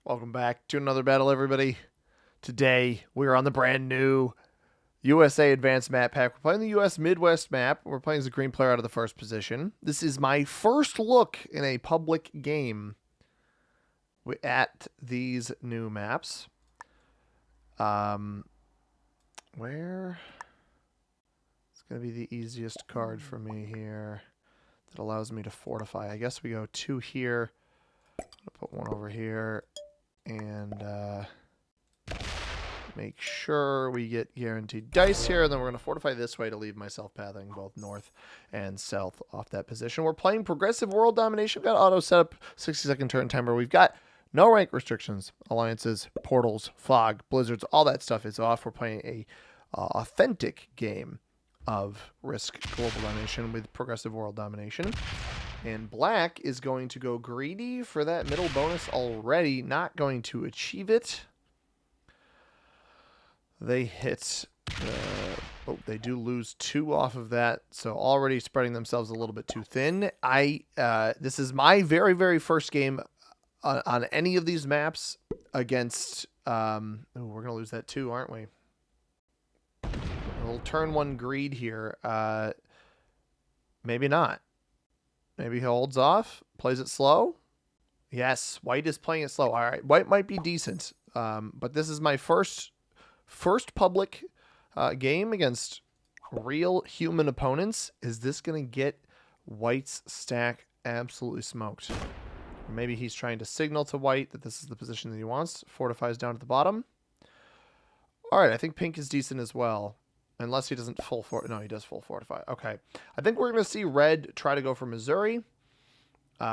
Welcome back to another battle, everybody. Today, we're on the brand new USA Advanced Map Pack. We're playing the US Midwest map. We're playing as a green player out of the first position. This is my first look in a public game at these new maps. Where? It's going to be the easiest card for me here that allows me to fortify. I guess we go 2 here. I'm going to put 1 over here. And make sure we get guaranteed dice here. And then we're going to fortify this way to leave myself pathing both north and south off that position. We're playing progressive world domination. We've got auto setup, 60-second turn timer. We've got no rank restrictions, alliances, portals, fog, blizzards, all that stuff is off. We're playing a authentic game of Risk Global Domination with progressive world domination. And black is going to go greedy for that middle bonus already. Not going to achieve it. They hit. They do lose 2 off of that. So already spreading themselves a little bit too thin. This is my very, very first game on any of these maps against. We're going to lose that too, aren't we? A little turn 1 greed here. Maybe not. Maybe he holds off, plays it slow. Yes, white is playing it slow. All right, white might be decent, but this is my first public game against real human opponents. Is this going to get white's stack absolutely smoked? Or maybe he's trying to signal to white that this is the position that he wants. Fortifies down at the bottom. All right, I think pink is decent as well. Unless he doesn't full no, he does full fortify. Okay, I think we're going to see red try to go for Missouri.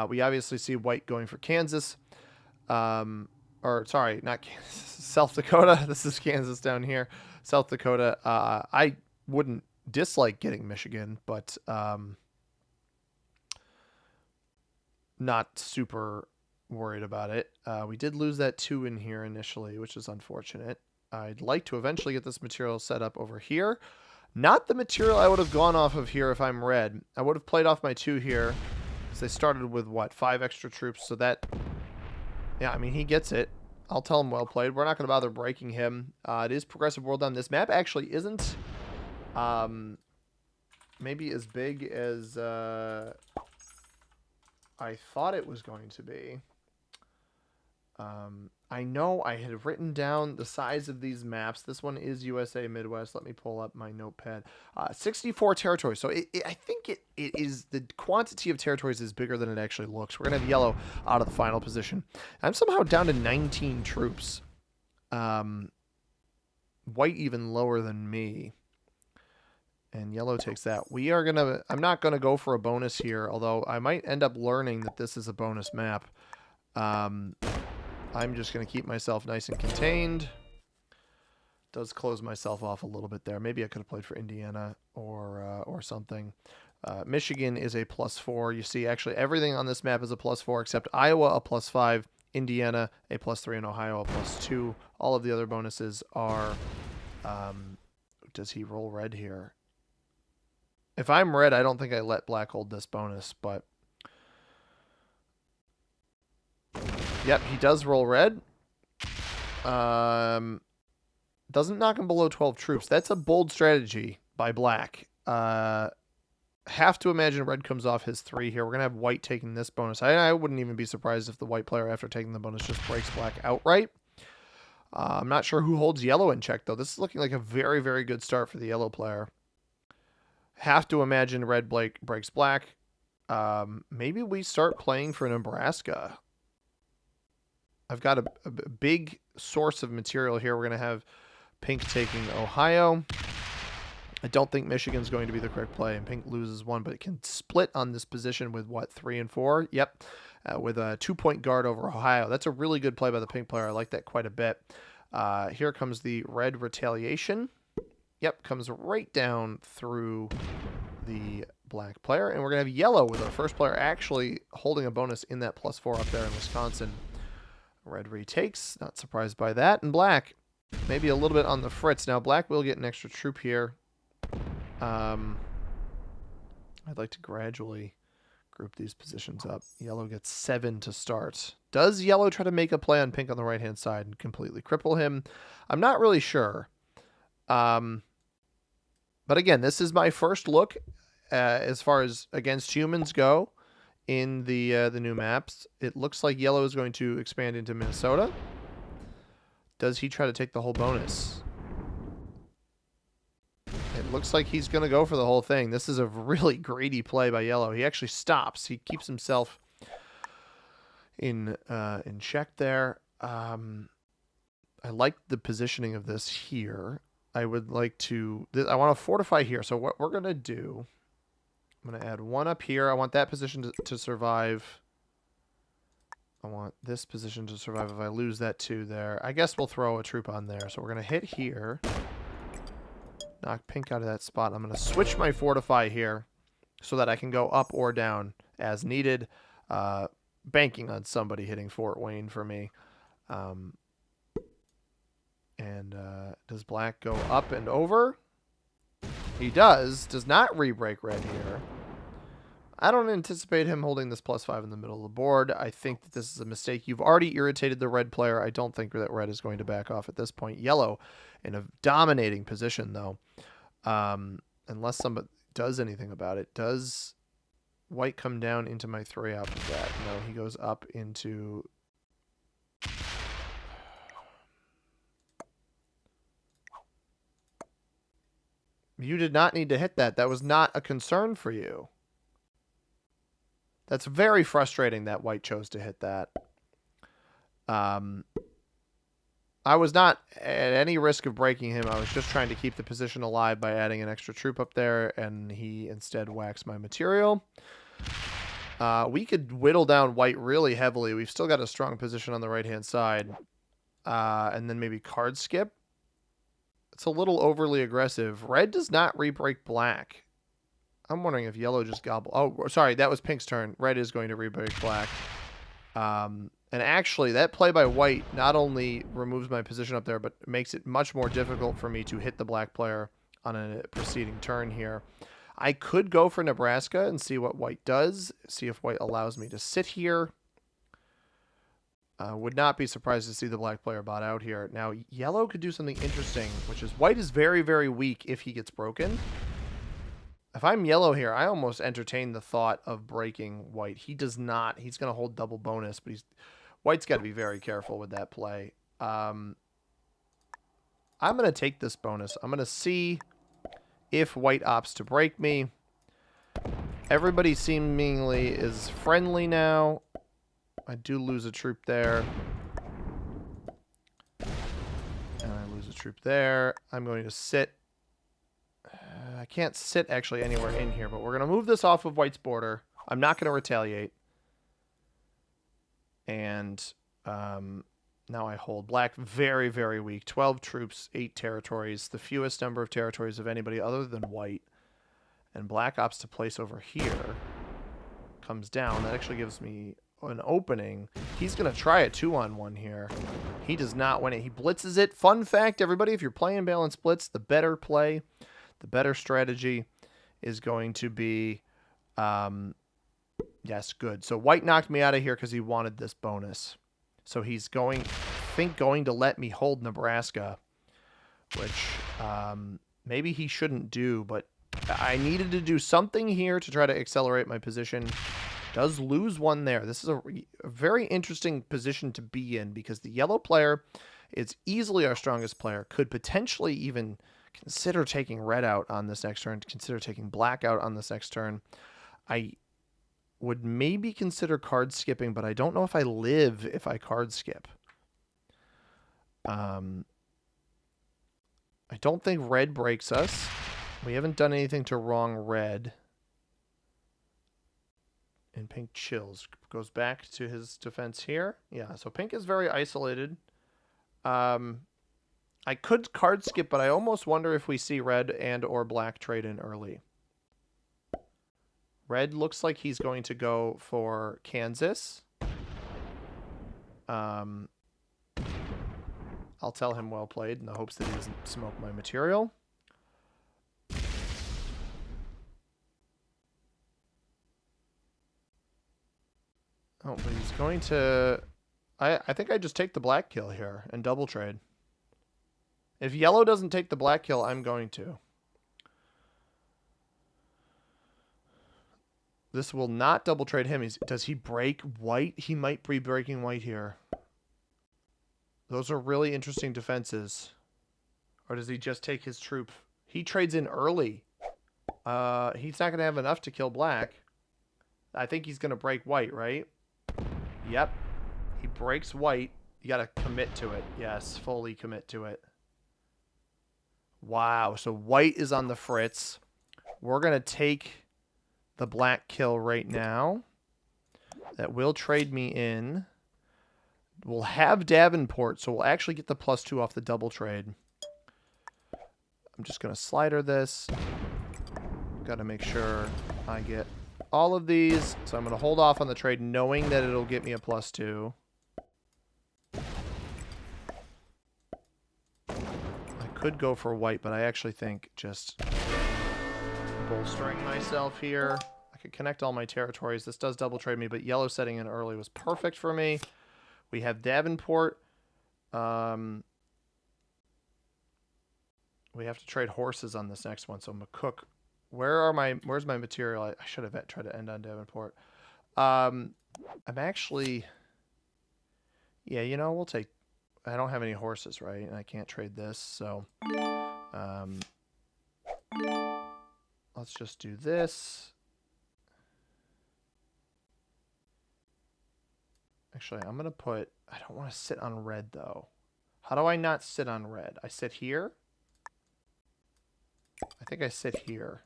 We obviously see white going for Kansas. Or sorry, not Kansas, South Dakota. This is Kansas down here. South Dakota. I wouldn't dislike getting Michigan, but not super worried about it. We did lose that 2 in here initially, which is unfortunate. I'd like to eventually get this material set up over here. Not the material I would have gone off of here if I'm red. I would have played off my 2 here. Because they started with, what, 5 extra troops. So that, yeah, I mean, he gets it. I'll tell him well played. We're not going to bother breaking him. It is progressive world on this map. Actually isn't maybe as big as I thought it was going to be. I know I had written down the size of these maps. This one is USA Midwest. Let me pull up my notepad. 64 territories. So I think it is, the quantity of territories is bigger than it actually looks. We're going to have yellow out of the final position. I'm somehow down to 19 troops. White even lower than me. And yellow takes that. We are going to, I'm not going to go for a bonus here, although I might end up learning that this is a bonus map. I'm just going to keep myself nice and contained. Does close myself off a little bit there. Maybe I could have played for Indiana or something. Michigan is a +4. You see, actually, everything on this map is a +4 except Iowa a +5, Indiana a +3, and Ohio a +2. All of the other bonuses are... does he roll red here? If I'm red, I don't think I let black hold this bonus, but... Yep, he does roll red. Doesn't knock him below 12 troops. That's a bold strategy by black. Have to imagine red comes off his 3 here. We're going to have white taking this bonus. I wouldn't even be surprised if the white player, after taking the bonus, just breaks black outright. I'm not sure who holds yellow in check, though. This is looking like a very, very good start for the yellow player. Have to imagine red breaks black. Maybe we start playing for Nebraska. I've got a big source of material here. We're going to have pink taking Ohio. I don't think Michigan's going to be the correct play, and pink loses 1, but it can split on this position with, what, 3 and 4? Yep, with a 2-point guard over Ohio. That's a really good play by the pink player. I like that quite a bit. Here comes the red retaliation. Yep, comes right down through the black player, and we're going to have yellow with our first player actually holding a bonus in that +4 up there in Wisconsin. Red retakes, not surprised by that. And black, maybe a little bit on the fritz. Now, black will get an extra troop here. I'd like to gradually group these positions up. Yellow gets 7 to start. Does yellow try to make a play on pink on the right-hand side and completely cripple him? I'm not really sure. But again, this is my first look as far as against humans go in the new maps. It looks like yellow is going to expand into Minnesota. Does he try to take the whole bonus? It looks like he's going to go for the whole thing. This is a really greedy play by yellow. He actually stops. He keeps himself in check there. I like the positioning of this here. I would like to... I want to fortify here. So what we're going to do... I'm going to add 1 up here. I want that position to survive. I want this position to survive if I lose that 2 there. I guess we'll throw a troop on there. So we're going to hit here. Knock pink out of that spot. I'm going to switch my fortify here so that I can go up or down as needed. Banking on somebody hitting Fort Wayne for me. Does black go up and over? He does. Does not re-break red here. I don't anticipate him holding this +5 in the middle of the board. I think that this is a mistake. You've already irritated the red player. I don't think that red is going to back off at this point. Yellow in a dominating position, though. Unless somebody does anything about it. Does white come down into my 3 off of that? No, he goes up into... You did not need to hit that. That was not a concern for you. That's very frustrating that white chose to hit that. I was not at any risk of breaking him. I was just trying to keep the position alive by adding an extra troop up there, and he instead whacks my material. We could whittle down white really heavily. We've still got a strong position on the right-hand side. And then maybe card skip. It's a little overly aggressive. Red does not re-break black. I'm wondering if yellow just gobble. Oh, sorry, that was pink's turn. Red is going to re-break black. And actually, that play by white not only removes my position up there, but makes it much more difficult for me to hit the black player on a preceding turn here. I could go for Nebraska and see what white does. See if white allows me to sit here. Would not be surprised to see the black player bot out here. Now, yellow could do something interesting, which is white is very, very weak if he gets broken. If I'm yellow here, I almost entertain the thought of breaking white. He does not. He's going to hold double bonus, but white's got to be very careful with that play. I'm going to take this bonus. I'm going to see if white opts to break me. Everybody seemingly is friendly now. I do lose a troop there. And I lose a troop there. I'm going to sit. I can't sit actually anywhere in here, but we're going to move this off of white's border. I'm not going to retaliate. And now I hold black very, very weak. 12 troops, 8 territories. The fewest number of territories of anybody other than white. And black opts to place over here. Comes down. That actually gives me an opening. He's going to try a 2-on-1 here. He does not win it. He blitzes it. Fun fact, everybody, if you're playing balanced blitz, the better play, the better strategy is going to be, yes, good. So white knocked me out of here because he wanted this bonus. So he's going to let me hold Nebraska, which maybe he shouldn't do, but I needed to do something here to try to accelerate my position. Does lose 1 there. This is a very interesting position to be in because the yellow player is easily our strongest player. Could potentially even consider taking red out on this next turn. Consider taking black out on this next turn. I would maybe consider card skipping, but I don't know if I live if I card skip. I don't think red breaks us. We haven't done anything to wrong red. And pink chills. Goes back to his defense here. Yeah, so pink is very isolated. I could card skip, but I almost wonder if we see red and or black trade in early. Red looks like he's going to go for Kansas. I'll tell him well played in the hopes that he doesn't smoke my material. Oh, but he's going to... I think I just take the black kill here and double trade. If yellow doesn't take the black kill, I'm going to. This will not double trade him. Does he break white? He might be breaking white here. Those are really interesting defenses. Or does he just take his troop? He trades in early. He's not going to have enough to kill black. I think he's going to break white, right? Yep. He breaks white. You got to commit to it. Yes, fully commit to it. Wow. So white is on the fritz. We're going to take the black kill right now. That will trade me in. We'll have Davenport, so we'll actually get the +2 off the double trade. I'm just going to slider this. Got to make sure I get all of these. So I'm going to hold off on the trade knowing that it'll get me a +2. I could go for white, but I actually think just bolstering myself here. I could connect all my territories. This does double trade me, but yellow setting in early was perfect for me. We have Davenport. We have to trade horses on this next one. So McCook, where's my material? I should have tried to end on Davenport. I'm actually, yeah, you know, we'll take, I don't have any horses, right? And I can't trade this. So, let's just do this. Actually, I'm going to put... I don't want to sit on red, though. How do I not sit on red? I sit here? I think I sit here.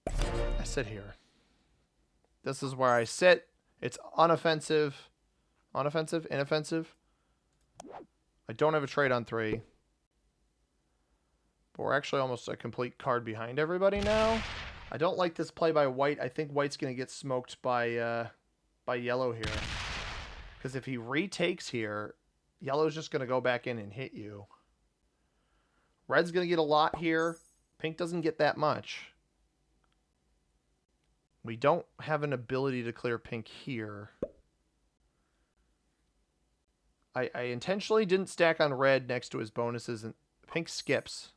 I sit here. This is where I sit. It's unoffensive. Unoffensive? Inoffensive? I don't have a trade on 3. But we're actually almost a complete card behind everybody now. I don't like this play by white. I think white's going to get smoked by yellow here. Because if he retakes here, yellow's just going to go back in and hit you. Red's going to get a lot here. Pink doesn't get that much. We don't have an ability to clear pink here. I intentionally didn't stack on red next to his bonuses, and pink skips.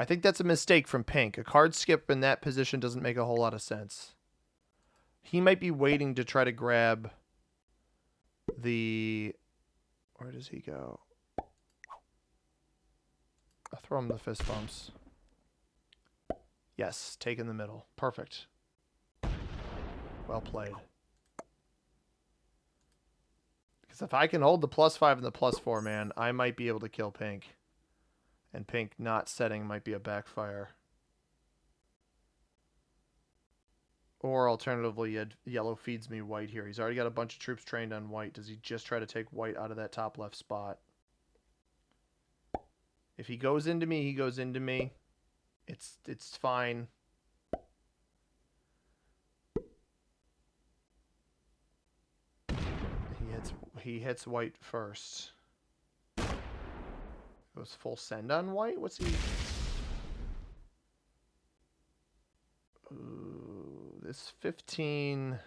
I think that's a mistake from pink. A card skip in that position doesn't make a whole lot of sense. He might be waiting to try to grab the... Where does he go? I'll throw him the fist bumps. Yes, take in the middle. Perfect. Well played. Because if I can hold the +5 and the +4, man, I might be able to kill pink. And pink not setting might be a backfire. Or alternatively, yellow feeds me white here. He's already got a bunch of troops trained on white. Does he just try to take white out of that top left spot? If he goes into me, he goes into me. It's fine. He hits white first. Goes full send on white? What's he... Ooh, this 15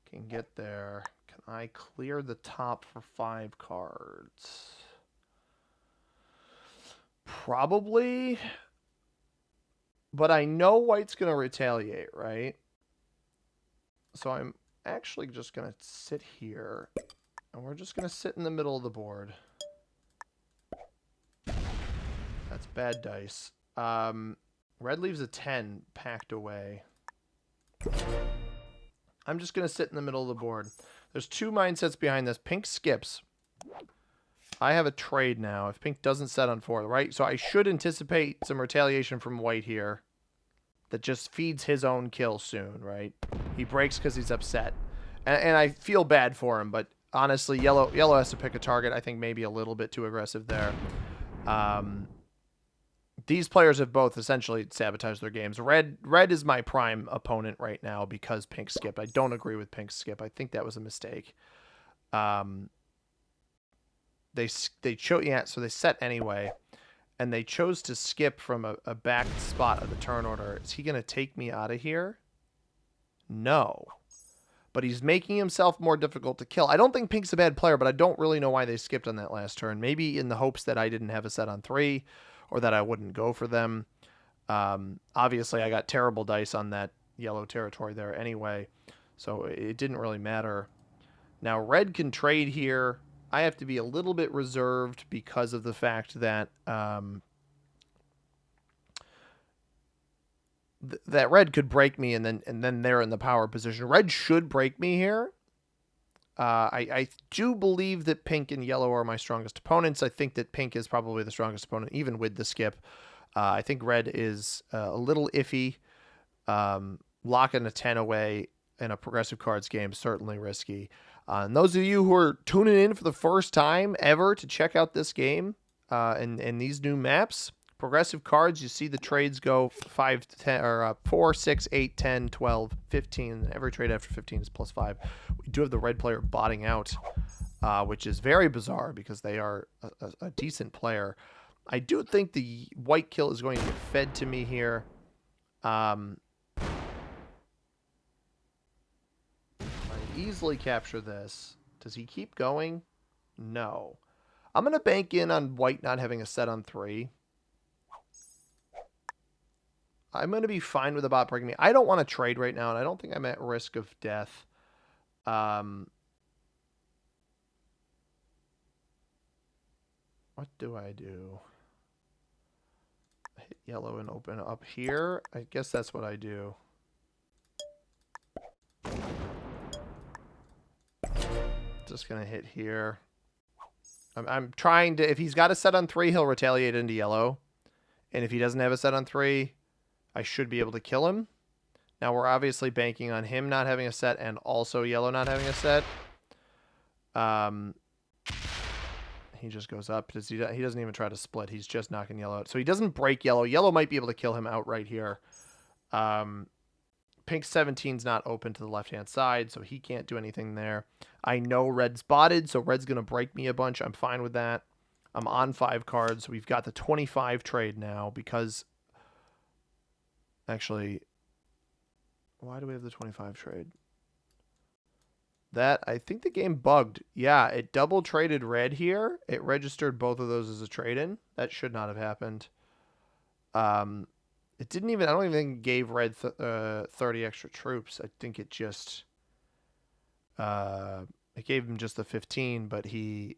can get there. Can I clear the top for 5 cards? Probably. But I know white's going to retaliate, right? So I'm actually just going to sit here. And we're just going to sit in the middle of the board. That's bad dice. Red leaves a 10 packed away. I'm just going to sit in the middle of the board. There's 2 mindsets behind this. Pink skips. I have a trade now if pink doesn't set on 4, right? So I should anticipate some retaliation from white here that just feeds his own kill soon, right? He breaks because he's upset. And I feel bad for him, but honestly, yellow has to pick a target. I think maybe a little bit too aggressive there. These players have both essentially sabotaged their games. Red is my prime opponent right now because pink skipped. I don't agree with pink skip. I think that was a mistake. They chose, yeah, so they set anyway. and they chose to skip from a back spot of the turn order. Is he going to take me out of here? No. But he's making himself more difficult to kill. I don't think Pink's a bad player, but I don't really know why they skipped on that last turn. Maybe in the hopes that I didn't have a set on 3 or that I wouldn't go for them. Obviously, I got terrible dice on that yellow territory there anyway, so it didn't really matter. Now, red can trade here. I have to be a little bit reserved because of the fact that that red could break me, and then they're in the power position. Red should break me here. I do believe that pink and yellow are my strongest opponents. I think that pink is probably the strongest opponent, even with the skip. I think red is a little iffy. Locking a 10 away in a progressive cards game, certainly risky. And those of you who are tuning in for the first time ever to check out this game and these new maps, progressive cards, you see the trades go 5 to 10, or 4, 6, 8, 10, 12, 15. And every trade after 15 is +5. We do have the red player botting out, which is very bizarre because they are a decent player. I do think the white kill is going to get fed to me here. I easily capture this. Does he keep going? No. I'm going to bank in on white not having a set on 3. I'm going to be fine with the bot breaking me. I don't want to trade right now, and I don't think I'm at risk of death. What do I do? Hit yellow and open up here. I guess that's what I do. Just going to hit here. I'm trying to... If he's got a set on 3, he'll retaliate into yellow. And if he doesn't have a set on 3... I should be able to kill him. Now we're obviously banking on him not having a set and also yellow not having a set. He just goes up. He doesn't even try to split. He's just knocking yellow out. So he doesn't break yellow. Yellow might be able to kill him outright here. Pink 17's not open to the left-hand side, so he can't do anything there. I know red's botted, so red's going to break me a bunch. I'm fine with that. I'm on 5 cards. We've got the 25 trade now because... Actually, why do we have the 25 trade? I think the game bugged. Yeah, it double traded red here. It registered both of those as a trade-in. That should not have happened. It didn't even, I don't even think it gave red 30 extra troops. I think it just, it gave him just the 15, but it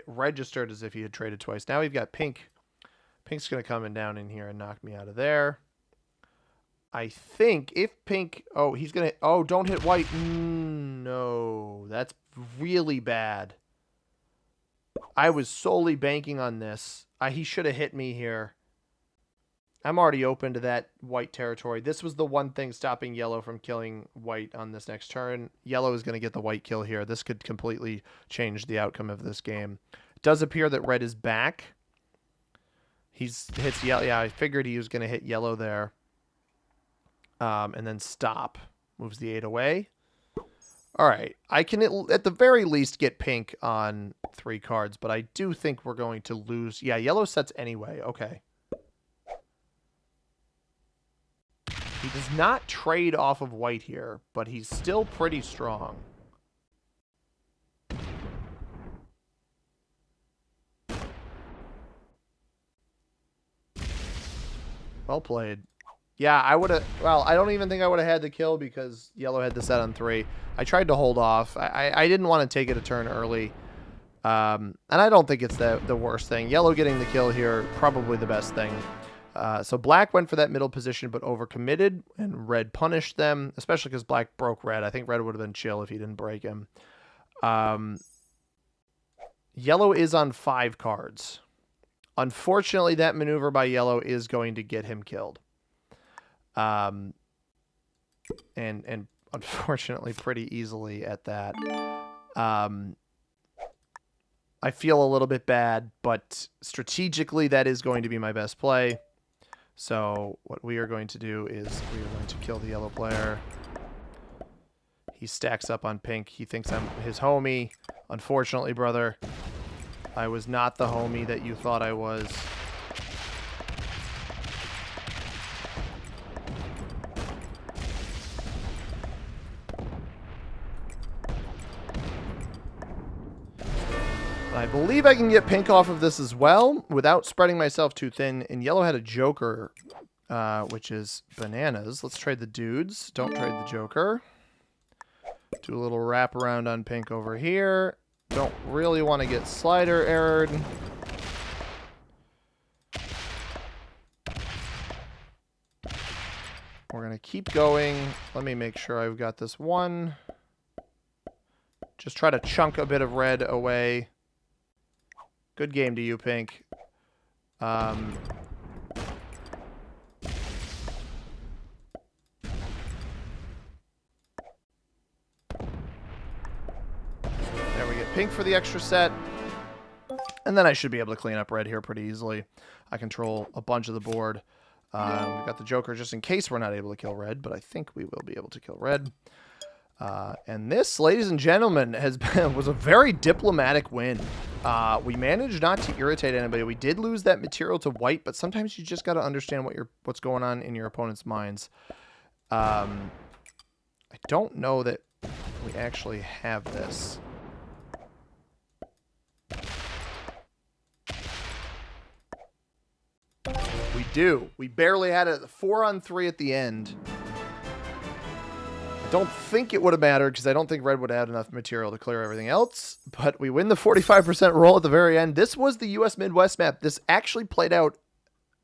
registered as if he had traded twice. Now we've got pink. Pink's going to come down in here and knock me out of there. I think if pink... Oh, he's going to... Oh, don't hit white. No, that's really bad. I was solely banking on this. He should have hit me here. I'm already open to that white territory. This was the one thing stopping yellow from killing white on this next turn. Yellow is going to get the white kill here. This could completely change the outcome of this game. It does appear that red is back. Hits yellow. Yeah, I figured he was going to hit yellow there. And then stop. Moves the 8 away. All right. I can at the very least get pink on 3 cards, but I do think we're going to lose. Yeah, yellow sets anyway. Okay. He does not trade off of white here, but he's still pretty strong. Well played. Yeah, I would have... Well, I don't even think I would have had the kill because yellow had the set on 3. I tried to hold off. I didn't want to take it a turn early. And I don't think it's the worst thing. Yellow getting the kill here, probably the best thing. So black went for that middle position but overcommitted, and red punished them, especially because black broke red. I think red would have been chill if he didn't break him. Yellow is on 5 cards. Unfortunately, that maneuver by yellow is going to get him killed. And unfortunately pretty easily at that. I feel a little bit bad, but strategically that is going to be my best play. So what we are going to do is we are going to kill the yellow player. He stacks up on pink. He thinks I'm his homie. Unfortunately, brother, I was not the homie that you thought I was. I believe I can get pink off of this as well without spreading myself too thin. And yellow had a joker, which is bananas. Let's trade the dudes. Don't trade the joker. Do a little wrap around on pink over here. Don't really want to get slider errored. We're going to keep going. Let me make sure I've got this one. Just try to chunk a bit of red away. Good game to you, pink. There we get pink for the extra set. And then I should be able to clean up red here pretty easily. I control a bunch of the board. We got the joker just in case we're not able to kill red, but I think we will be able to kill red. And this, ladies and gentlemen, was a very diplomatic win. We managed not to irritate anybody. We did lose that material to white, but sometimes you just got to understand what's going on in your opponent's minds. I don't know that we actually have this. We do. We barely had a 4-on-3 at the end. I don't think it would have mattered because I don't think red would have had enough material to clear everything else. But we win the 45% roll at the very end. This was the U.S. Midwest map. This actually played out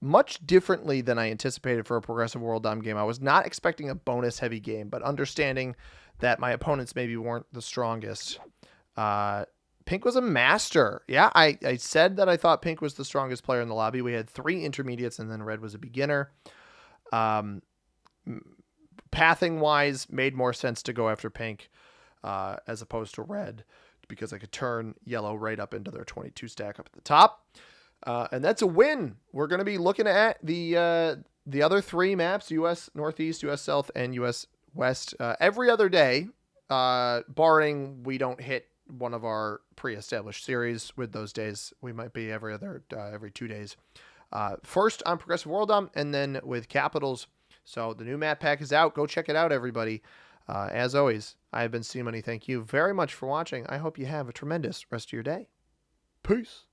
much differently than I anticipated for a progressive World Dom game. I was not expecting a bonus-heavy game, but understanding that my opponents maybe weren't the strongest. Pink was a master. Yeah, I said that I thought pink was the strongest player in the lobby. We had 3 intermediates, and then red was a beginner. Pathing-wise, made more sense to go after pink as opposed to red because I could turn yellow right up into their 22 stack up at the top. And that's a win. We're going to be looking at the other 3 maps, U.S. Northeast, U.S. South, and U.S. West every other day, barring we don't hit one of our pre-established series. With those days, we might be every 2 days. First on Progressive World Dom, and then with Capitals. So the new map pack is out. Go check it out, everybody. As always, I have been C-Money. Thank you very much for watching. I hope you have a tremendous rest of your day. Peace.